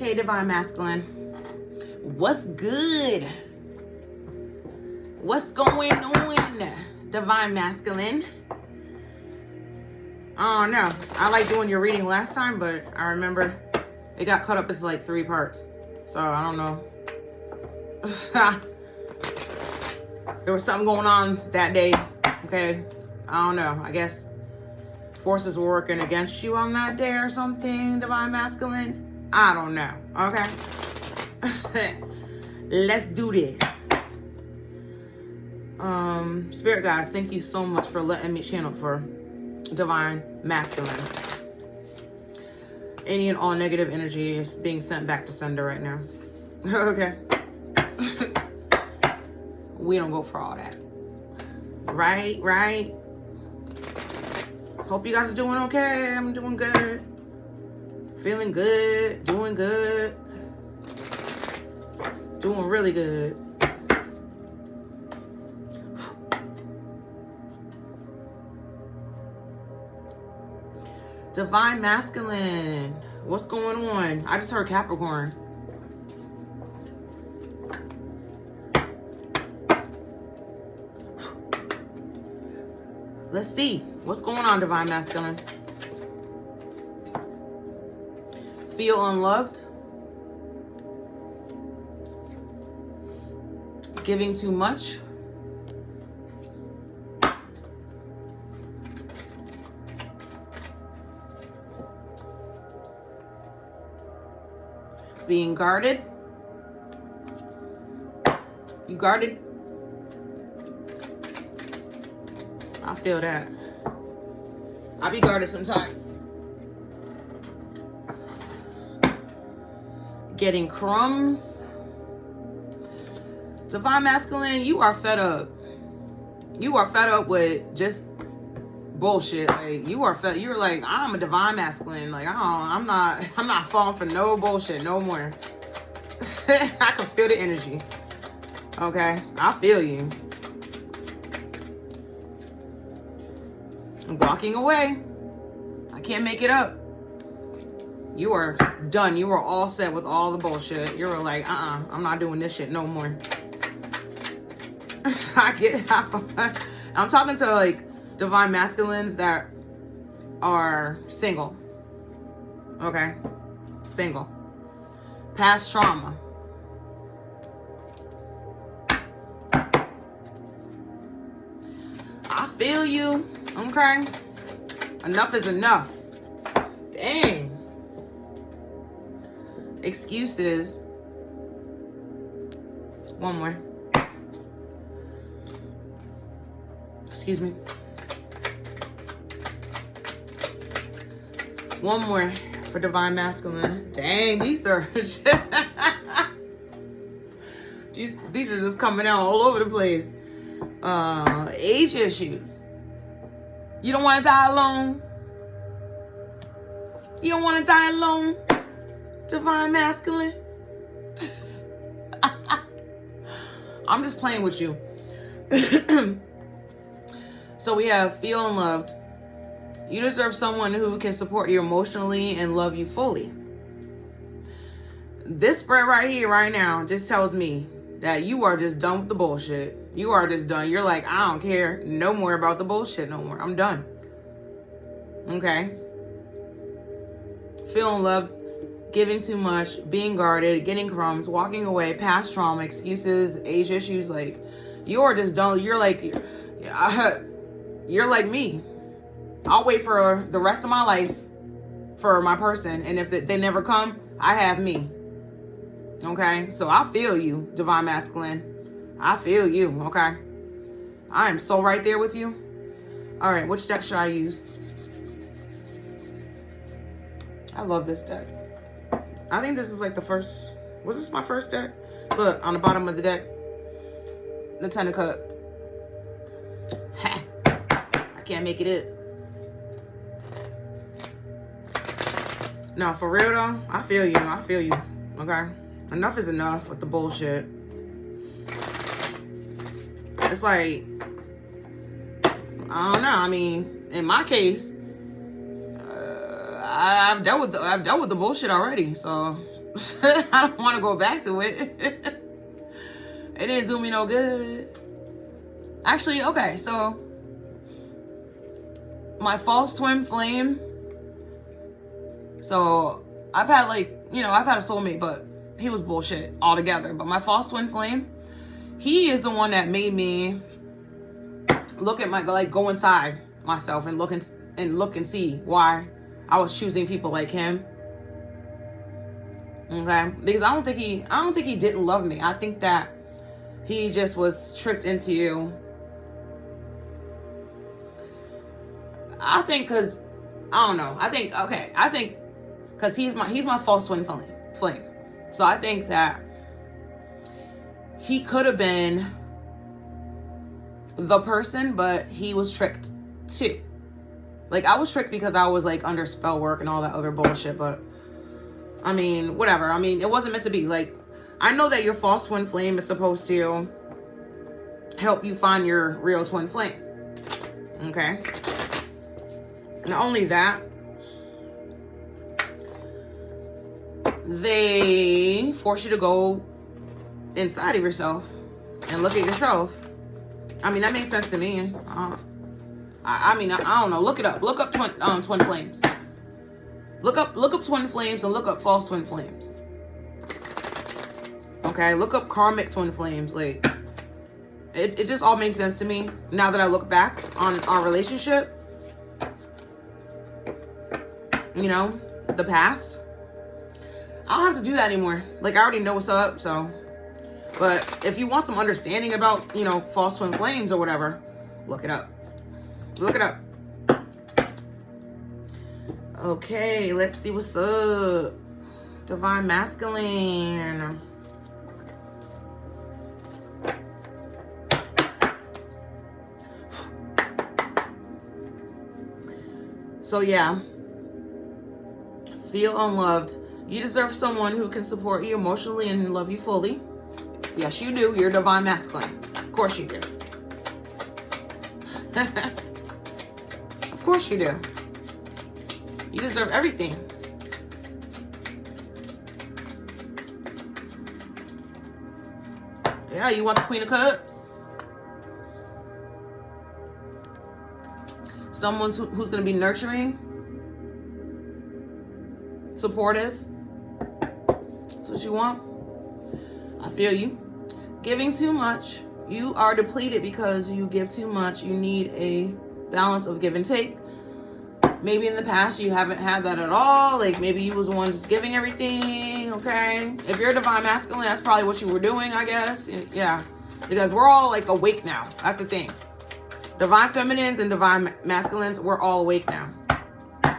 Hey, Divine Masculine. What's good? What's going on, Divine Masculine? I don't know. I like doing your reading last time, but I remember it got cut up into like 3 parts. So I don't know. There was something going on that day. Okay. I don't know. I guess forces were working against you on that day or something, Divine Masculine. I don't know. Okay. Let's do this. Spirit guides, thank you so much for letting me channel for Divine Masculine. Any and all negative energy is being sent back to sender right now. Okay. We don't go for all that. Right. Hope you guys are doing okay. I'm doing good. Feeling good. Doing good. Doing really good. Divine Masculine. What's going on? I just heard Capricorn. Let's see. What's going on, Divine Masculine? Feel unloved. Giving too much. Being guarded. You guarded? I feel that. I be guarded sometimes. Getting crumbs. Divine Masculine, you are fed up. You are fed up with just bullshit. Like you're like, I'm a Divine Masculine. Like I'm not falling for no bullshit no more. I can feel the energy. Okay, I feel you. I'm walking away. I can't make it up. You are done. You are all set with all the bullshit. You're like, I'm not doing this shit no more. I'm talking to like Divine Masculines that are single. Okay? Single. Past trauma. I feel you. Okay? Enough is enough. Dang. Excuses. One more. Excuse me. One more for Divine Masculine. Dang, these are these are just coming out all over the place. Age issues. You don't want to die alone. You don't want to die alone, Divine Masculine. I'm just playing with you. So we have feel unloved. You deserve someone who can support you emotionally and love you fully. This spread right here, right now, just tells me that you are just done with the bullshit. You are just done. You're like, I don't care no more about the bullshit no more. I'm done. Okay? Feel unloved, giving too much, being guarded, getting crumbs, walking away, past trauma, excuses, age issues. Like, you are just done. You're like me. I'll wait for the rest of my life for my person. And if they never come, I have me. Okay? So I feel you, Divine Masculine. I feel you, okay? I am so right there with you. All right, which deck should I use? I love this deck. I think this is like the first... Was this my first deck? Look, on the bottom of the deck. The Ten of Cups. Ha! I can't make it up. No, for real though, I feel you. I feel you. Okay? Enough is enough with the bullshit. It's like, I don't know. I mean, in my case, I've dealt with the bullshit already. So I don't want to go back to it. It didn't do me no good. Actually, okay, so my false twin flame. So I've had I've had a soulmate, but he was bullshit altogether. But my false twin flame, he is the one that made me look at go inside myself and look and see why I was choosing people like him. Okay, because I don't think he didn't love me. I think that he just was tricked into you. I think because I don't know. I think because he's my false twin flame. So I think that he could have been the person, but he was tricked too. Like, I was tricked because I was like under spell work and all that other bullshit, but I mean, whatever. I mean, it wasn't meant to be. Like, I know that your false twin flame is supposed to help you find your real twin flame. Okay? Not only that, they force you to go inside of yourself and look at yourself. I mean, that makes sense to me. I don't know. Look it up. Look up twin flames. Look up twin flames and look up false twin flames. Okay, look up karmic twin flames. Like, it just all makes sense to me now that I look back on our relationship. You know, the past. I don't have to do that anymore. Like, I already know what's up, so. But if you want some understanding about, you know, false twin flames or whatever, look it up. Look it up. Okay, let's see what's up. Divine Masculine. So yeah, feel unloved. You deserve someone who can support you emotionally and love you fully. Yes, you do. You're Divine Masculine. Of course you do. Of course you do. You deserve everything. Yeah, you want the Queen of Cups? Someone who's going to be nurturing, supportive. That's what you want. I feel you. Giving too much. You are depleted because you give too much. You need a balance of give and take. Maybe in the past you haven't had that at all. Like, maybe you was the one just giving everything, okay? If you're Divine Masculine, that's probably what you were doing, I guess. Yeah, because we're all, like, awake now. That's the thing. Divine Feminines and Divine Masculines, we're all awake now.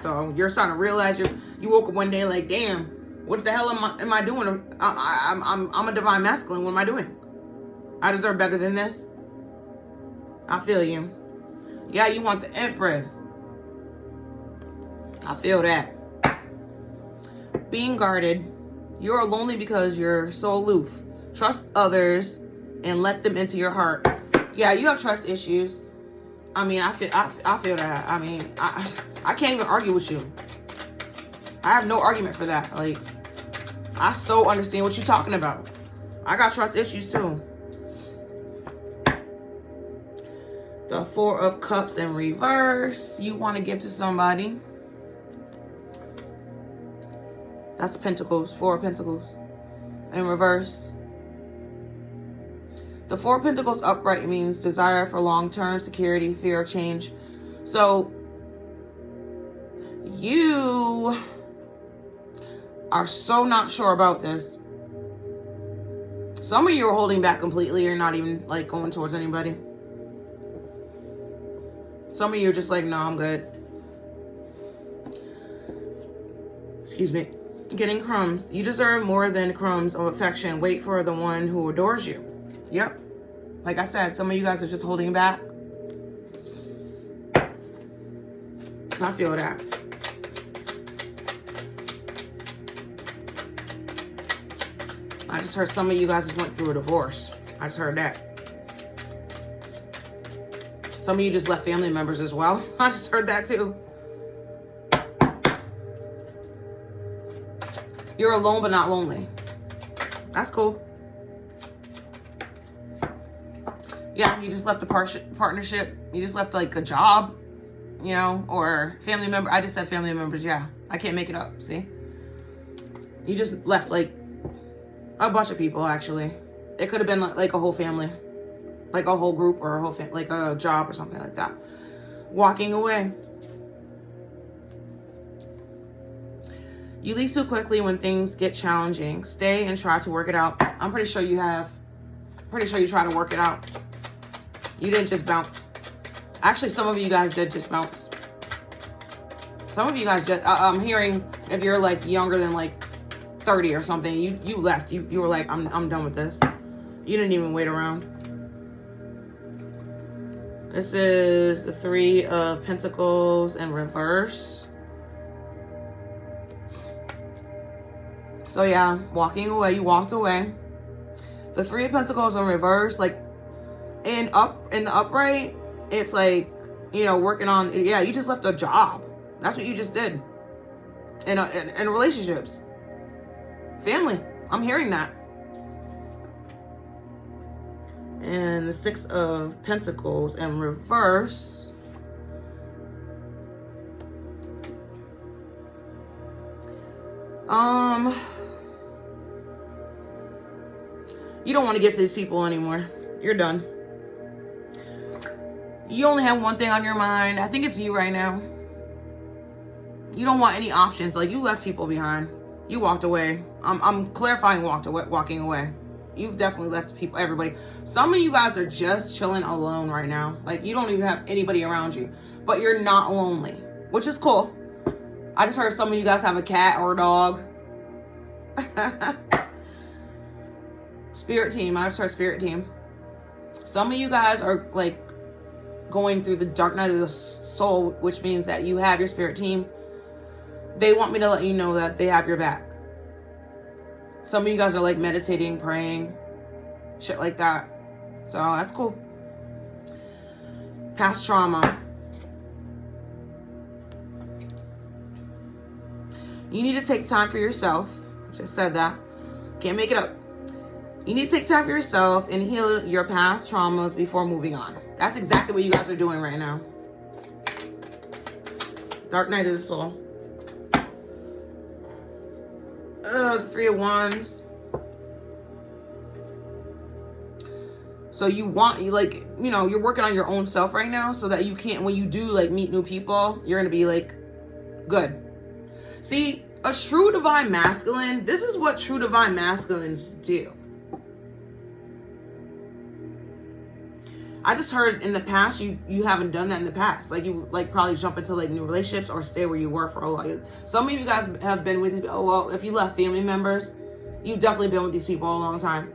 So you're starting to realize you woke up one day like, damn, what the hell am I doing? I'm a Divine Masculine. What am I doing? I deserve better than this. I feel you. Yeah, you want the Empress. I feel that. Being guarded. You're lonely because you're so aloof. Trust others and let them into your heart. Yeah, you have trust issues. I mean, I feel that. I mean, I can't even argue with you. I have no argument for that. Like, I so understand what you're talking about. I got trust issues too. The Four of Cups in reverse. You want to give to somebody. That's Pentacles. Four of Pentacles in reverse. The Four of Pentacles upright means desire for long-term security, fear of change. So you are so not sure about this. Some of you are holding back completely. You're not even like going towards anybody. Some of you are just like, no, I'm good. Excuse me. Getting crumbs. You deserve more than crumbs of affection. Wait for the one who adores you. Yep. Like I said, some of you guys are just holding back. I feel that. I just heard some of you guys just went through a divorce. I just heard that. Some of you just left family members as well. I just heard that too. You're alone but not lonely. That's cool. Yeah, you just left a partnership. You just left like a job, you know, or family member. I just said family members. Yeah, I can't make it up. See? You just left like a bunch of people, actually. It could have been like a whole family, like a whole group or a whole like a job or something like that. Walking away. You leave too quickly when things get challenging. Stay and try to work it out. I'm pretty sure you have. Pretty sure you try to work it out. You didn't just bounce. Actually, some of you guys did just bounce. Some of you guys just, I'm hearing if you're like younger than like 30 or something, you left. You were like, I'm done with this. You didn't even wait around. This is the 3 of Pentacles in reverse. So yeah, walking away, you walked away. The 3 of Pentacles in reverse, like in the upright, it's like, you know, working on, yeah, you just left a job. That's what you just did. In relationships. Family. I'm hearing that. And the 6 of Pentacles in reverse. You don't want to give to these people anymore. You're done. You only have one thing on your mind. I think it's you right now. You don't want any options. Like, you left people behind. You walked away. I'm clarifying walking away. You've definitely left people, everybody. Some of you guys are just chilling alone right now. Like, you don't even have anybody around you. But you're not lonely, which is cool. I just heard some of you guys have a cat or a dog. Spirit team. I just heard spirit team. Some of you guys are like going through the dark night of the soul, which means that you have your spirit team. They want me to let you know that they have your back. Some of you guys are like meditating, praying, shit like that. So that's cool. Past trauma. You need to take time for yourself. Just said that. Can't make it up. You need to take time for yourself and heal your past traumas before moving on. That's exactly what you guys are doing right now. Dark night of the soul. The 3 of Wands. So you're working on your own self right now so that you can't, when you do like meet new people, you're going to be like, good. See, a true divine masculine, this is what true divine masculines do. I just heard in the past, you haven't done that in the past. Like, you like probably jump into like new relationships or stay where you were for a while. Some of you guys have been with, oh, well, if you left family members, you've definitely been with these people a long time.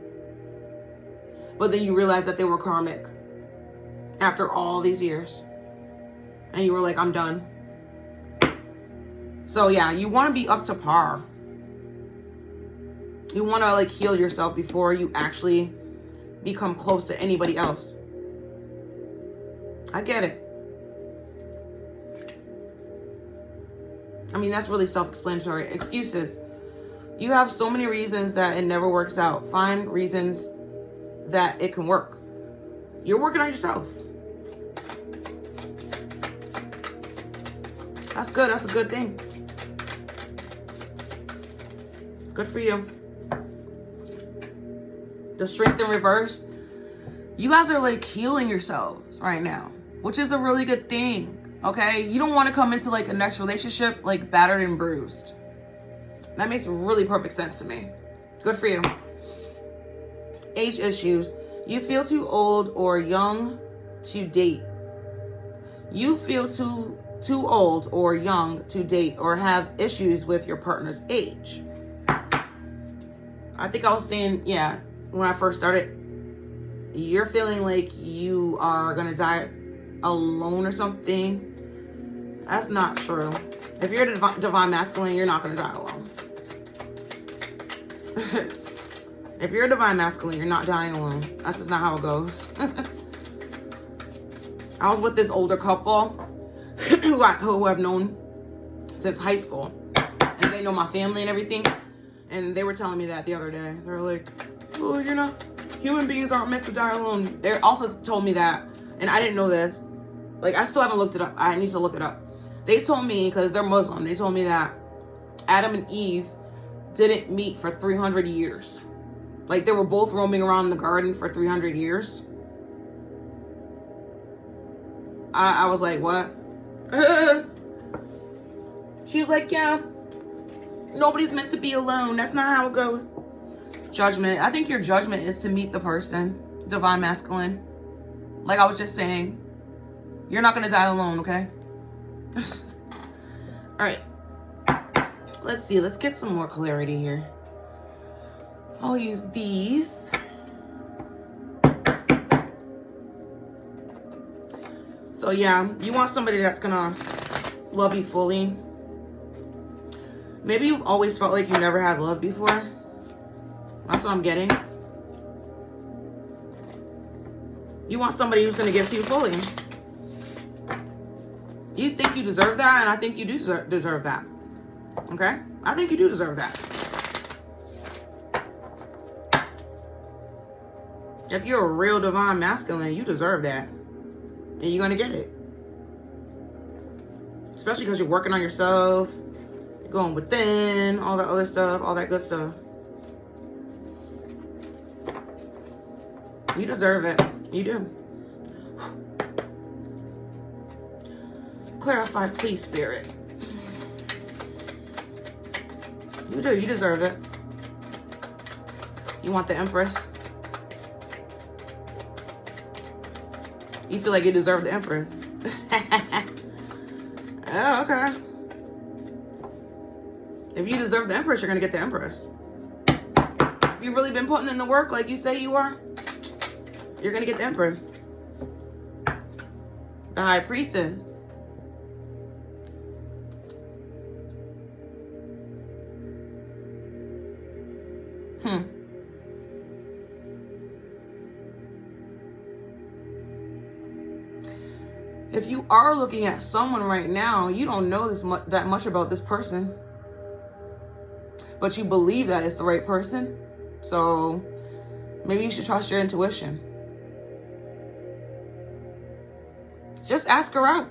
But then you realize that they were karmic after all these years. And you were like, I'm done. So yeah, you want to be up to par. You want to like heal yourself before you actually become close to anybody else. I get it. I mean, that's really self-explanatory. Excuses. You have so many reasons that it never works out. Find reasons that it can work. You're working on yourself. That's good. That's a good thing. Good for you. The Strength in reverse. You guys are like healing yourselves right now, which is a really good thing. Okay, you don't want to come into like a next relationship like battered and bruised. That makes really perfect sense to me. Good for you. Age issues. You feel too old or young to date. You feel too old or young to date or have issues with your partner's age. I think I was saying, yeah, when I first started, you're feeling like you are gonna die alone or something. That's not true. If you're a divine masculine, you're not gonna die alone. If you're a divine masculine, you're not dying alone. That's just not how it goes. I was with this older couple who I've known since high school, and they know my family and everything. And they were telling me that the other day. They were like, oh, you're not, human beings aren't meant to die alone. They also told me that, and I didn't know this. Like, I still haven't looked it up. I need to look it up. They told me, because they're Muslim, they told me that Adam and Eve didn't meet for 300 years. Like, they were both roaming around the garden for 300 years. I was like, what? She was like, yeah, nobody's meant to be alone. That's not how it goes. Judgment. I think your judgment is to meet the person, divine masculine. Like I was just saying, you're not going to die alone, okay? All right. Let's see. Let's get some more clarity here. I'll use these. So yeah, you want somebody that's gonna love you fully. Maybe you've always felt like you never had love before. That's what I'm getting. You want somebody who's gonna give to you fully. You think you deserve that, and I think you do deserve that. Okay? I think you do deserve that. If you're a real divine masculine, you deserve that. And you're going to get it. Especially because you're working on yourself, you're going within, all that other stuff, all that good stuff. You deserve it. You do. Clarify, please, Spirit. You do. You deserve it. You want the Empress. You feel like you deserve the Emperor. Oh, okay. If you deserve the Empress, you're going to get the Empress. If you've really been putting in the work like you say you are, you're going to get the Empress. The High Priestess. If you are looking at someone right now, you don't know that much about this person, but you believe that it's the right person. So maybe you should trust your intuition. Just ask her out.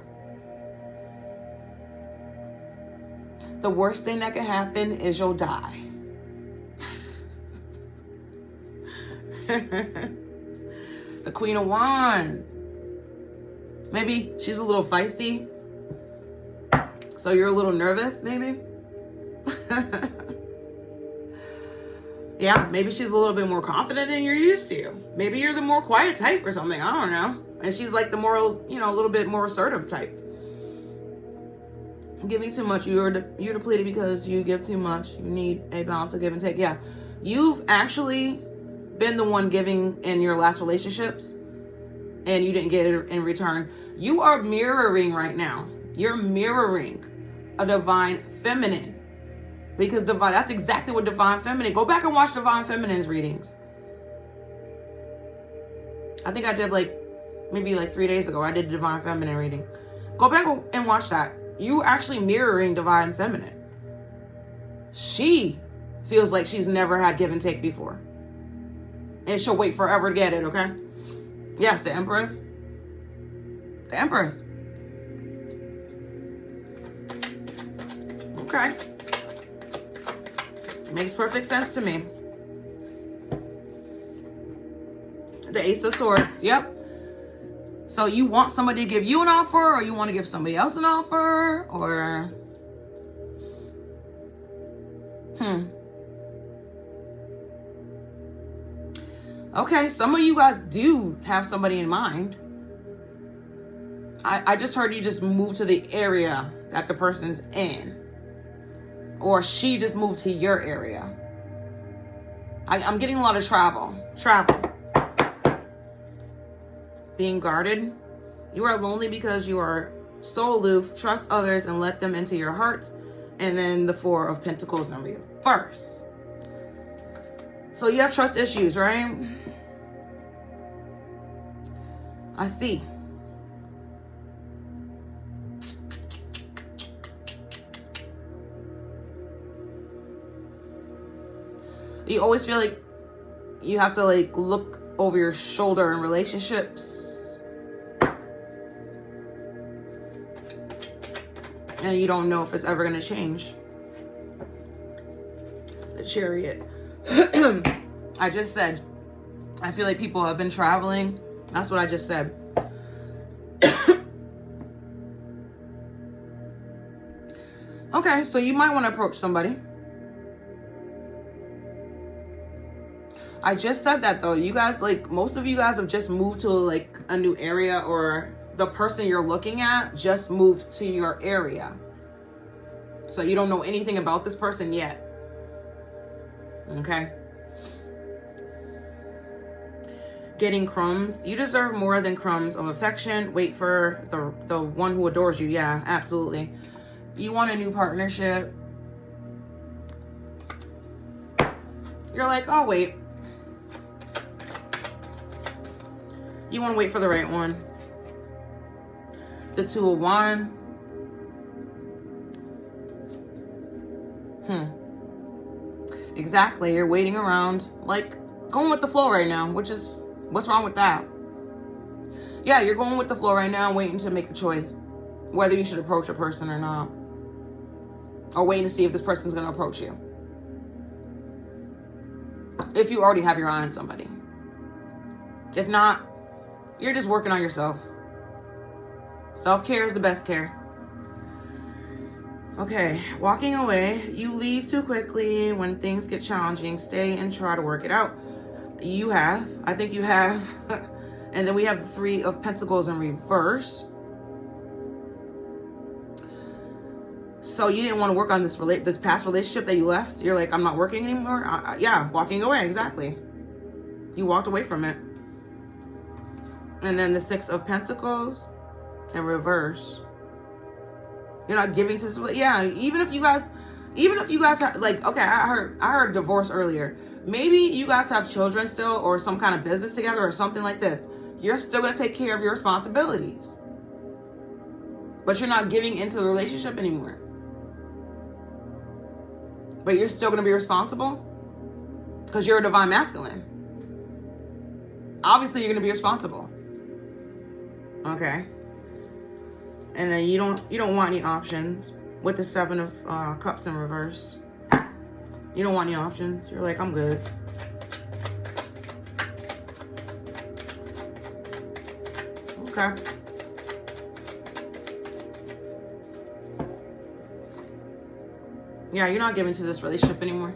The worst thing that could happen is you'll die. The Queen of Wands. Maybe she's a little feisty, so you're a little nervous, maybe. Yeah, maybe she's a little bit more confident than you're used to. Maybe you're the more quiet type or something. I don't know. And she's like the more, a little bit more assertive type. Giving too much. You're depleted because you give too much. You need a balance of give and take. Yeah, you've actually been the one giving in your last relationships, and you didn't get it in return. You are mirroring right now. You're mirroring a divine feminine. Because that's exactly what divine feminine. Go back and watch divine feminine's readings. I think I did maybe 3 days ago. I did a divine feminine reading. Go back and watch that. You actually mirroring divine feminine. She feels like she's never had give and take before. And she'll wait forever to get it, okay? Yes, the Empress. The Empress. Okay. Makes perfect sense to me. The Ace of Swords. Yep. So you want somebody to give you an offer, or you want to give somebody else an offer, or... Okay, some of you guys do have somebody in mind. I just heard you just move to the area that the person's in. Or she just moved to your area. I'm getting a lot of travel. Being guarded. You are lonely because you are so aloof. Trust others and let them into your heart. And then the Four of Pentacles in reverse. So you have trust issues, right? I see. You always feel like you have to like look over your shoulder in relationships. And you don't know if it's ever going to change. The Chariot. I just said, I feel like people have been traveling. That's what I just said. Okay, so you might want to approach somebody. I just said that though. You guys, like, most of you guys have just moved to like a new area, or the person you're looking at just moved to your area. So you don't know anything about this person yet. Okay. Getting crumbs. You deserve more than crumbs of affection. Wait for the one who adores you. Yeah, absolutely. You want a new partnership. You're like, I'll wait. You want to wait for the right one. The Two of Wands. Exactly. You're waiting around, like going with the flow right now, which is, what's wrong with that? Yeah, you're going with the flow right now, waiting to make a choice, whether you should approach a person or not, or waiting to see if this person's going to approach you. If you already have your eye on somebody. If not, you're just working on yourself. Self-care is the best care. Okay, walking away. You leave too quickly when things get challenging. Stay and try to work it out. You have. I think you have. And then we have the Three of Pentacles in reverse. So you didn't want to work on this past relationship that you left. You're like, I'm not working anymore. Yeah, walking away. Exactly. You walked away from it. And then the Six of Pentacles in reverse. You're not giving to this. Yeah, even if you guys have, like, okay, I heard divorce earlier. Maybe you guys have children still, or some kind of business together, or something like this. You're still going to take care of your responsibilities. But you're not giving into the relationship anymore. But you're still going to be responsible because you're a divine masculine. Obviously, you're going to be responsible. Okay. And then you don't want any options with the Seven of Cups in reverse. You don't want any options. You're like, I'm good. Okay. Yeah, you're not giving to this relationship anymore.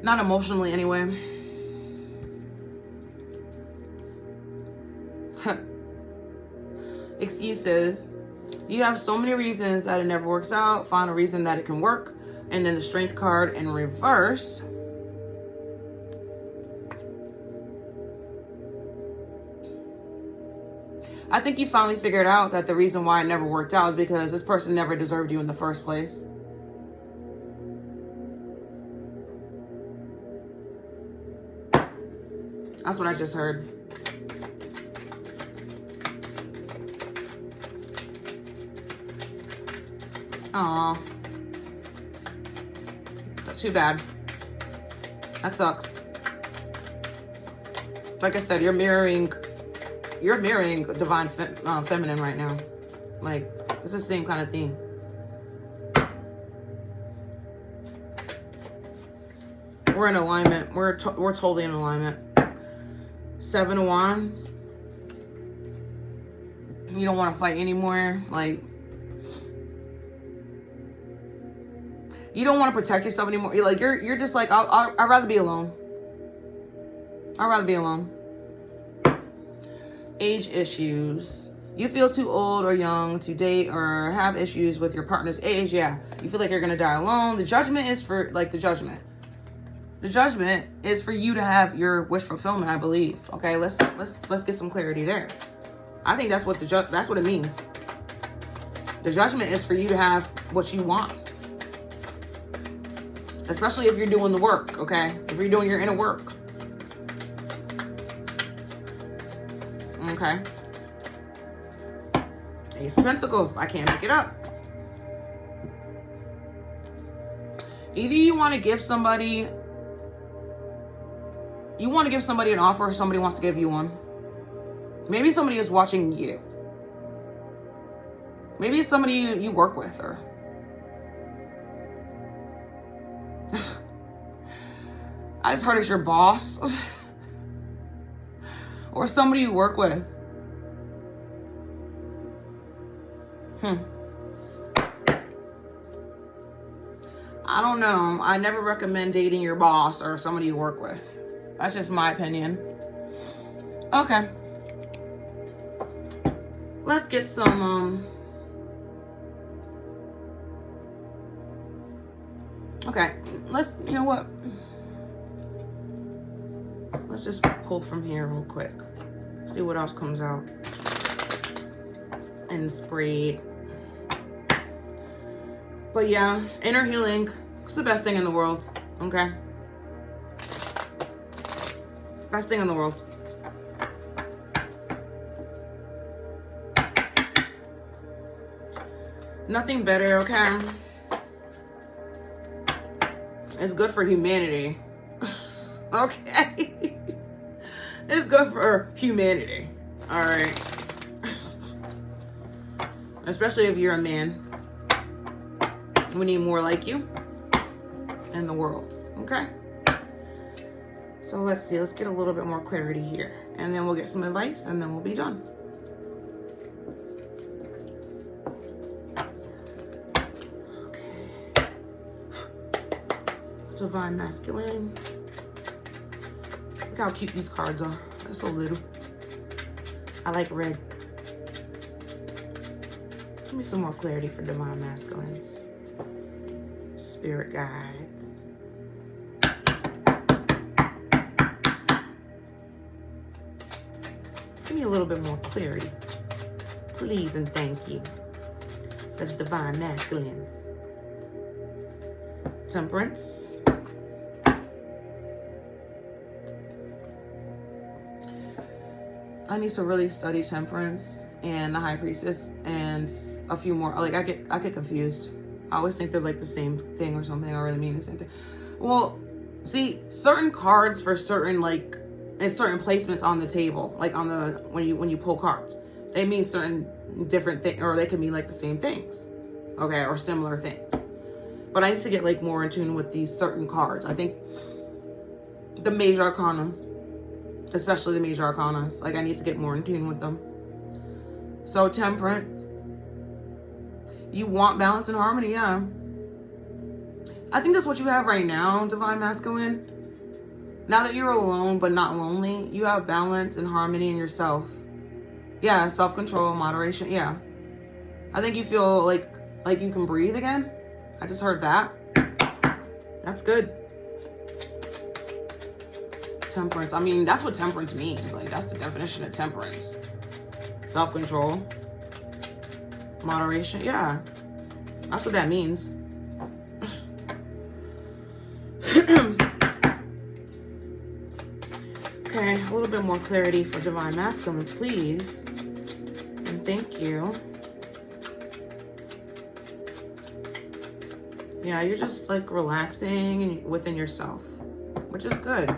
Not emotionally anyway. Excuses. You have so many reasons that it never works out. Find a reason that it can work. And then the Strength card in reverse. I think you finally figured out that the reason why it never worked out is because this person never deserved you in the first place. That's what I just heard. Aw. Too bad. That sucks. Like I said, you're mirroring divine feminine right now. Like, it's the same kind of thing. We're in alignment. We're totally in alignment. Seven of Wands. You don't want to fight anymore. Like, you don't want to protect yourself anymore. You're just like, I'd rather be alone. I'd rather be alone. Age issues. You feel too old or young to date or have issues with your partner's age. Yeah. You feel like you're going to die alone. The judgment is for, like, the judgment. The judgment is for you to have your wish fulfillment, I believe. Okay, let's get some clarity there. I think that's what that's what it means. The judgment is for you to have what you want. Especially if you're doing the work, okay? If you're doing your inner work. Okay. Ace of Pentacles. I can't make it up. Either you want to give somebody an offer, or somebody wants to give you one. Maybe somebody is watching you. Maybe it's somebody you work with, or I just heard it's your boss. Or somebody you work with. I don't know. I never recommend dating your boss or somebody you work with. That's just my opinion. Okay. Let's get some, okay, you know what? Let's just pull from here real quick. See what else comes out. And spray. But yeah, inner healing is the best thing in the world, okay? Best thing in the world. Nothing better, okay? It's good for humanity. Okay? It's good for humanity. Alright? Especially if you're a man. We need more like you in the world. Okay? So let's see. Let's get a little bit more clarity here. And then we'll get some advice and then we'll be done. Okay. Divine Masculine. Look how cute these cards are. They're so little. I like red. Give me some more clarity for Divine Masculines. Spirit guides. Give me a little bit more clarity. Please and thank you. For the Divine Masculines. Temperance. I need to really study Temperance and the High Priestess and a few more. Like I get confused. I always think they're like the same thing or something. I really mean the same thing. Well, see, certain cards for certain and certain placements on the table, like on the when you pull cards, they mean certain different things, or they can mean like the same things, okay, or similar things. But I need to get like more in tune with these certain cards. I think the major arcanas, especially the major arcanas, like I need to get more in tune with them. So Temperance, you want balance and harmony, yeah. I think that's what you have right now, Divine Masculine. Now that you're alone but not lonely, you have balance and harmony in yourself. Yeah, self-control, moderation, yeah. I think you feel like you can breathe again. I just heard that. That's good. Temperance. I mean, that's what temperance means. Like, that's the definition of temperance. Self-control. Moderation. Yeah. That's what that means. Okay, a little bit more clarity for Divine Masculine, please. And thank you. Yeah, you're just like relaxing within yourself, which is good.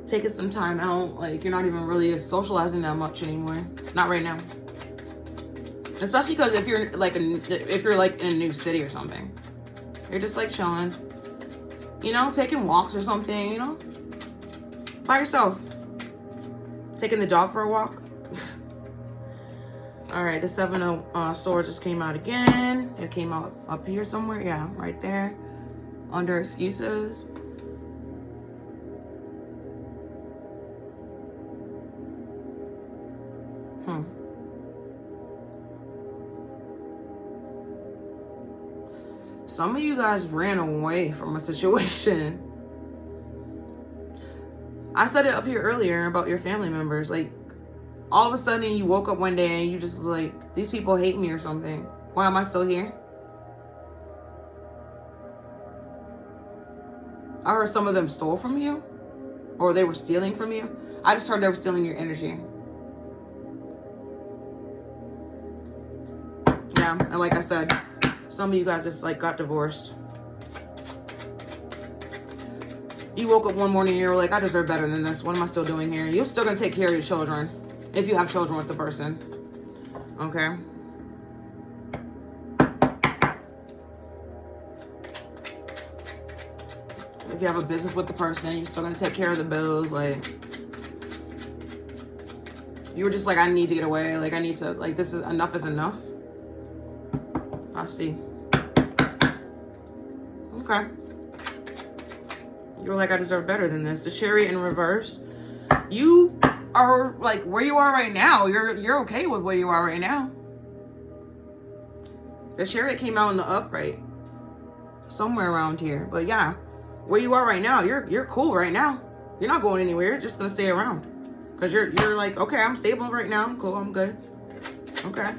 Taking some time out, like you're not even really socializing that much anymore. Not right now. Especially because if you're like in a new city or something, you're just like chilling, you know, taking walks or something, you know, by yourself. Taking the dog for a walk. All right, the Seven of Swords just came out again. It came out up here somewhere. Yeah, right there. Under excuses. Some of you guys ran away from a situation. I said it up here earlier about your family members. Like, all of a sudden you woke up one day and you just was like, these people hate me or something. Why am I still here? I heard some of them stole from you, or they were stealing from you. I just heard they were stealing your energy. Yeah, and like I said, some of you guys just like got divorced. You woke up one morning and you were like, I deserve better than this. What am I still doing here? You're still going to take care of your children if you have children with the person. Okay? If you have a business with the person, you're still going to take care of the bills. Like, you were just like, I need to get away. Like, I need to, like, this is enough is enough. I see. Okay. You were like, I deserve better than this. The Chariot in reverse. You are like where you are right now. You're okay with where you are right now. The Chariot came out in the upright. Somewhere around here. But yeah, where you are right now, you're cool right now. You're not going anywhere. You're just gonna stay around. Because you're like, okay, I'm stable right now. I'm cool, I'm good. Okay.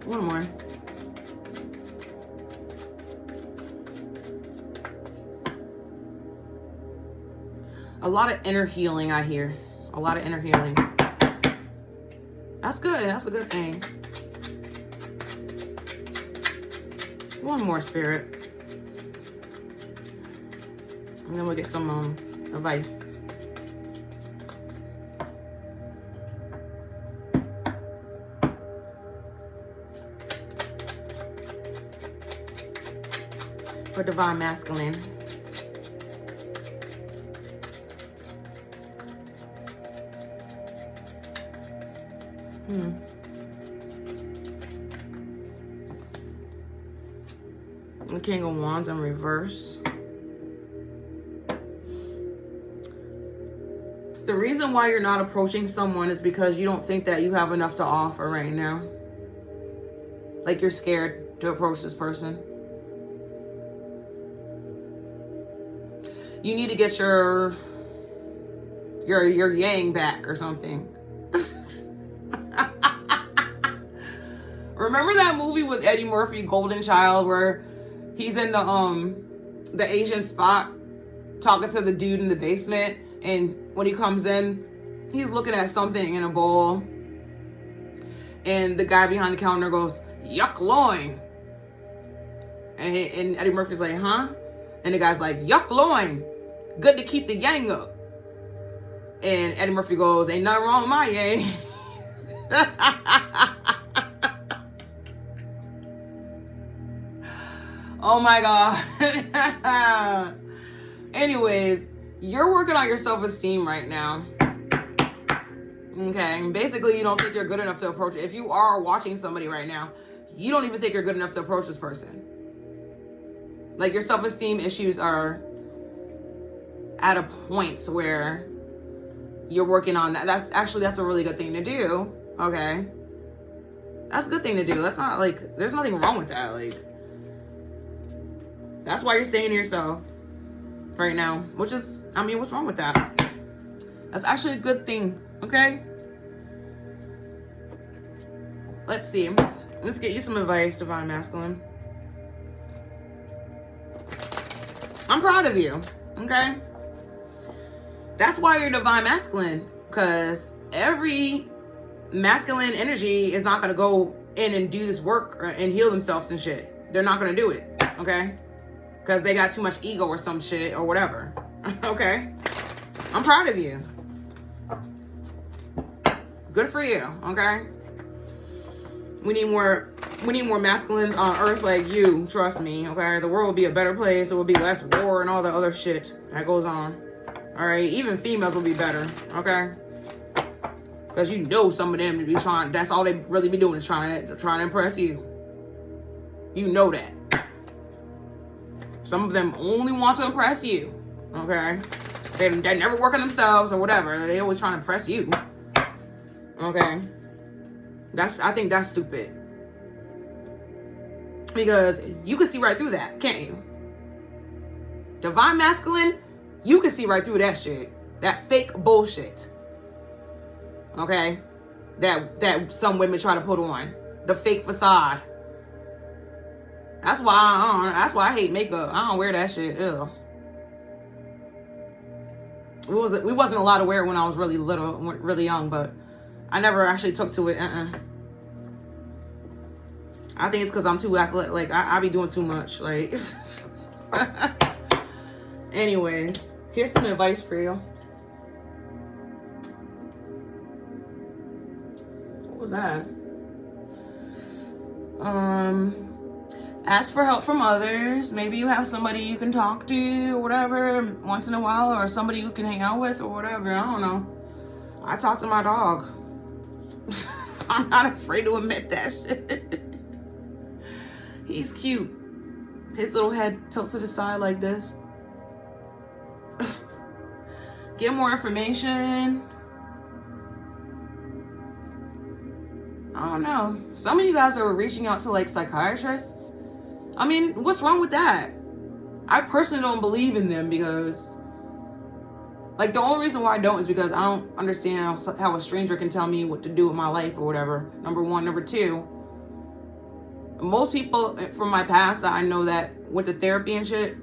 One more. A lot of inner healing, I hear. A lot of inner healing. That's good. That's a good thing. One more, Spirit. And then we'll get some advice. For Divine Masculine. The King of Wands in reverse. The reason why you're not approaching someone is because you don't think that you have enough to offer right now. Like, you're scared to approach this person. You need to get your yang back or something. Remember that movie with Eddie Murphy, Golden Child, where he's in the Asian spot talking to the dude in the basement, and when he comes in, he's looking at something in a bowl, and the guy behind the counter goes, "Yuck loin," and Eddie Murphy's like, "Huh?" And the guy's like, "Yuck loin, good to keep the yang up." And Eddie Murphy goes, "Ain't nothing wrong with my yang." Oh my God. Anyways, you're working on your self-esteem right now. Okay. Basically, you don't think you're good enough to approach it. If you are watching somebody right now, you don't even think you're good enough to approach this person. Like, your self-esteem issues are at a point where you're working on that. That's a really good thing to do. Okay. That's a good thing to do. That's not like, there's nothing wrong with that. Like, that's why you're staying to yourself right now, which is, I mean, what's wrong with that? That's actually a good thing, okay? Let's see. Let's get you some advice, Divine Masculine. I'm proud of you, okay? That's why you're Divine Masculine, because every masculine energy is not going to go in and do this work and heal themselves and shit. They're not going to do it, okay? Because they got too much ego or some shit or whatever. Okay? I'm proud of you. Good for you, okay? We need more masculines on earth like you, trust me, okay? The world will be a better place. There will be less war and all the other shit that goes on. Alright? Even females will be better, okay? Because you know some of them to be trying, that's all they really be doing is trying to impress you. You know that. Some of them only want to impress you, okay? They never work on themselves or whatever. They always trying to impress you, okay? I think that's stupid. Because you can see right through that, can't you? Divine Masculine, you can see right through that shit. That fake bullshit. Okay? That some women try to put on. The fake facade. That's why I hate makeup. I don't wear that shit. Ew. We wasn't allowed to wear it when I was really little, really young, but I never actually took to it. I think it's because I'm too athletic. Like, I be doing too much. Like, Anyways, here's some advice for you. What was that? Ask for help from others. Maybe you have somebody you can talk to or whatever once in a while, or somebody you can hang out with or whatever. I don't know. I talk to my dog. I'm not afraid to admit that shit. He's cute. His little head tilts to the side like this. Get more information. I don't know. Some of you guys are reaching out to like psychiatrists. I mean, what's wrong with that? I personally don't believe in them because, like, the only reason why I don't is because I don't understand how a stranger can tell me what to do with my life or whatever. Number one. Number two, most people from my past that I know that went to therapy and shit,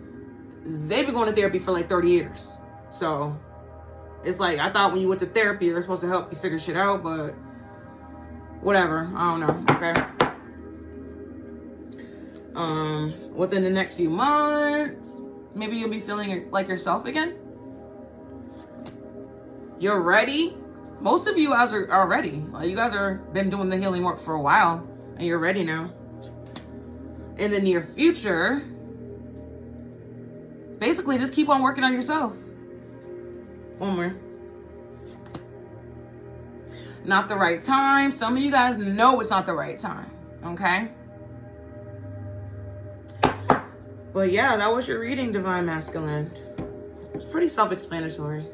they've been going to therapy for like 30 years. So it's like, I thought when you went to therapy, they're supposed to help you figure shit out, but whatever. I don't know. Okay. Within the next few months, maybe you'll be feeling like yourself again. You're ready. Most of you guys are ready. Like, you guys are been doing the healing work for a while, and you're ready now. In the near future, basically just keep on working on yourself. One more. Not the right time. Some of you guys know it's not the right time. Okay? But yeah, that was your reading, Divine Masculine. It's pretty self-explanatory.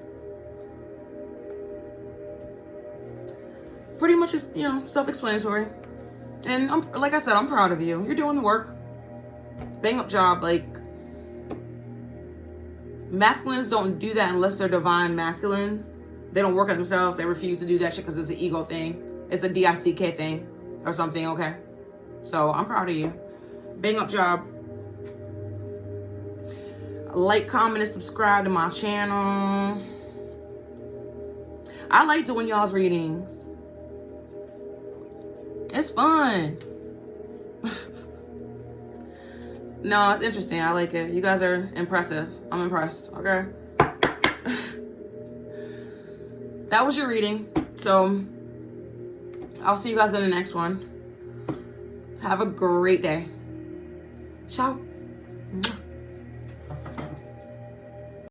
Pretty much just, self-explanatory. And like I said, I'm proud of you. You're doing the work. Bang up job. Like, masculines don't do that unless they're divine masculines. They don't work on themselves. They refuse to do that shit because it's an ego thing. It's a DICK thing or something, okay? So I'm proud of you. Bang up job. Like, comment, and subscribe to my channel. I like doing y'all's readings. It's fun. No, it's interesting. I like it. You guys are impressive. I'm impressed, okay? That was your reading. So I'll see you guys in the next one. Have a great day. Ciao.